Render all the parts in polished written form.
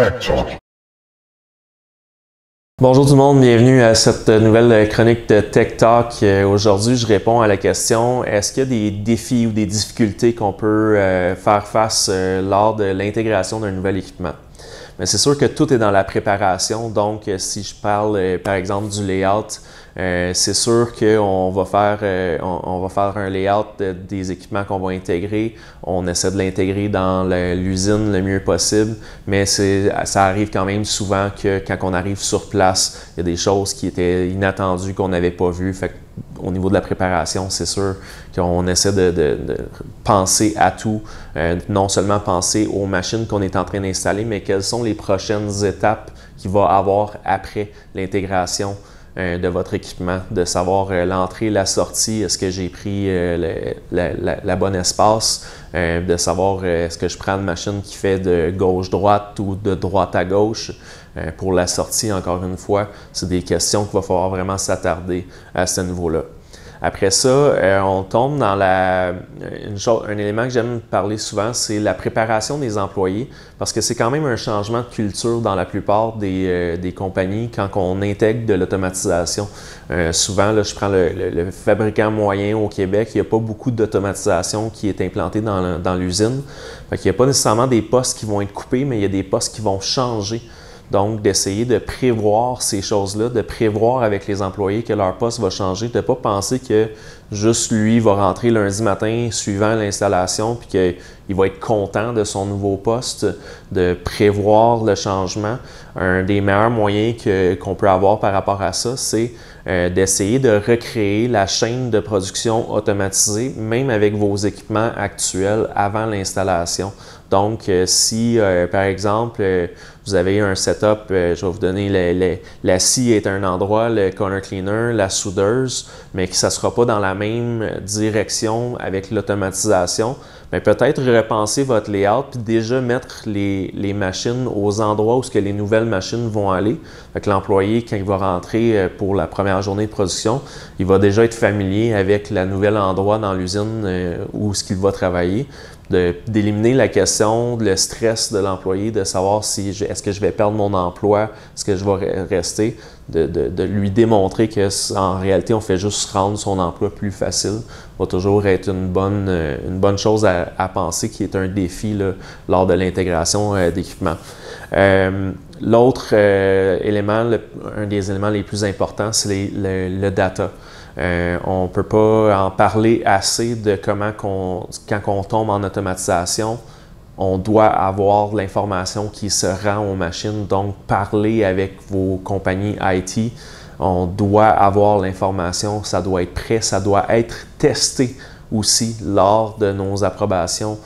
Tech Talk. Bonjour tout le monde, bienvenue à cette nouvelle chronique de Tech Talk. Aujourd'hui, je réponds à la question, est-ce qu'il y a des défis ou des difficultés qu'on peut faire face lors de l'intégration d'un nouvel équipement? Mais c'est sûr que tout est dans la préparation, donc si je parle par exemple du layout, c'est sûr qu'on va faire un layout des équipements qu'on va intégrer. On essaie de l'intégrer dans l'usine le mieux possible, mais ça arrive quand même souvent que quand on arrive sur place, il y a des choses qui étaient inattendues qu'on n'avait pas vues. Fait au niveau de la préparation, c'est sûr qu'on essaie de penser à tout, non seulement penser aux machines qu'on est en train d'installer, mais quelles sont les prochaines étapes qu'il va avoir après l'intégration de votre équipement, de savoir l'entrée, la sortie, est-ce que j'ai pris la bonne espace, de savoir est-ce que je prends une machine qui fait de gauche-droite ou de droite à gauche. Pour la sortie, encore une fois, c'est des questions qu'il va falloir vraiment s'attarder à ce niveau-là. Après ça, on tombe dans un élément que j'aime parler souvent, c'est la préparation des employés, parce que c'est quand même un changement de culture dans la plupart des compagnies quand on intègre de l'automatisation. Souvent, là, je prends le fabricant moyen au Québec, il n'y a pas beaucoup d'automatisation qui est implantée dans l'usine. Il n'y a pas nécessairement des postes qui vont être coupés, mais il y a des postes qui vont changer. Donc, d'essayer de prévoir ces choses-là, de prévoir avec les employés que leur poste va changer, de ne pas penser que juste lui va rentrer lundi matin suivant l'installation puis qu'il va être content de son nouveau poste, de prévoir le changement. Un des meilleurs moyens qu'on peut avoir par rapport à ça, c'est d'essayer de recréer la chaîne de production automatisée, même avec vos équipements actuels avant l'installation. Donc, si, par exemple, vous avez un setup, je vais vous donner la scie est un endroit, le corner cleaner, la soudeuse, mais que ça ne sera pas dans la même direction avec l'automatisation, bien, peut-être repenser votre layout puis déjà mettre les machines aux endroits où les nouvelles machines vont aller. Fait que l'employé, quand il va rentrer pour la première journée de production, il va déjà être familier avec le nouvel endroit dans l'usine où il va travailler. D'éliminer la question, le stress de l'employé, de savoir si est-ce que je vais perdre mon emploi, est-ce que je vais rester, de lui démontrer qu'en réalité, on fait juste rendre son emploi plus facile, va toujours être une bonne chose à penser, qui est un défi là, lors de l'intégration d'équipements. L'autre élément, un des éléments les plus importants, c'est le data. On ne peut pas en parler assez de comment quand on tombe en automatisation, on doit avoir l'information qui se rend aux machines. Donc, parler avec vos compagnies IT, on doit avoir l'information, ça doit être prêt, ça doit être testé aussi lors de nos approbations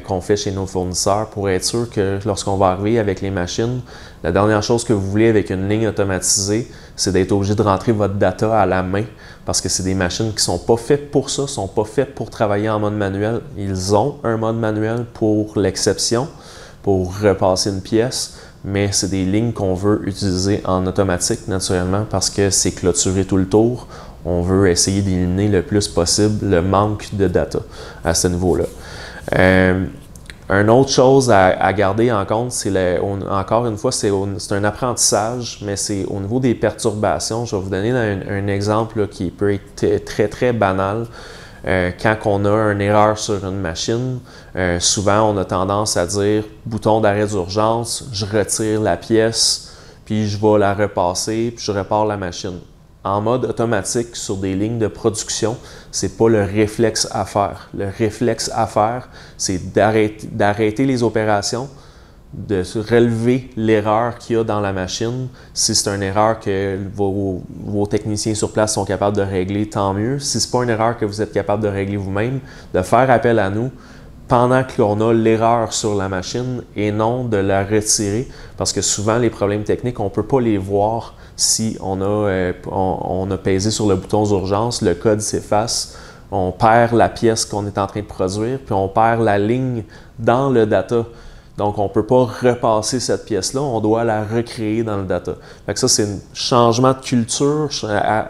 qu'on fait chez nos fournisseurs pour être sûr que lorsqu'on va arriver avec les machines, la dernière chose que vous voulez avec une ligne automatisée, c'est d'être obligé de rentrer votre data à la main parce que c'est des machines qui ne sont pas faites pour ça, ne sont pas faites pour travailler en mode manuel. Ils ont un mode manuel pour l'exception, pour repasser une pièce, mais c'est des lignes qu'on veut utiliser en automatique naturellement parce que c'est clôturé tout le tour. On veut essayer d'éliminer le plus possible le manque de data à ce niveau-là. Une autre chose à garder en compte, c'est encore une fois, c'est un apprentissage, mais c'est au niveau des perturbations. Je vais vous donner un exemple là, qui peut être très, très banal. Quand on a une erreur sur une machine, souvent on a tendance à dire « bouton d'arrêt d'urgence, je retire la pièce, puis je vais la repasser, puis je repars la machine ». En mode automatique sur des lignes de production, c'est pas le réflexe à faire. Le réflexe à faire, c'est d'arrêter les opérations, de relever l'erreur qu'il y a dans la machine. Si c'est une erreur que vos techniciens sur place sont capables de régler, tant mieux. Si ce n'est pas une erreur que vous êtes capable de régler vous-même, de faire appel à nous pendant qu'on a l'erreur sur la machine et non de la retirer. Parce que souvent, les problèmes techniques, on ne peut pas les voir si on a pesé sur le bouton d'urgence, le code s'efface, on perd la pièce qu'on est en train de produire, puis on perd la ligne dans le data. Donc, on ne peut pas repasser cette pièce-là, on doit la recréer dans le data. Fait que ça, c'est un changement de culture,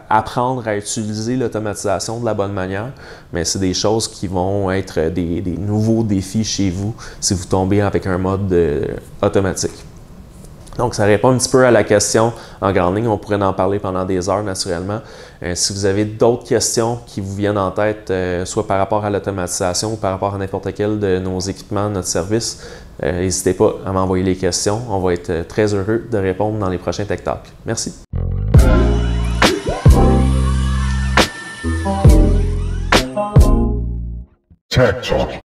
apprendre à utiliser l'automatisation de la bonne manière, mais c'est des choses qui vont être des nouveaux défis chez vous si vous tombez avec un mode automatique. Donc, ça répond un petit peu à la question en grande ligne. On pourrait en parler pendant des heures, naturellement. Si vous avez d'autres questions qui vous viennent en tête, soit par rapport à l'automatisation ou par rapport à n'importe quel de nos équipements, notre service, n'hésitez pas à m'envoyer les questions. On va être très heureux de répondre dans les prochains Tech Talks. Merci. Tech Talk.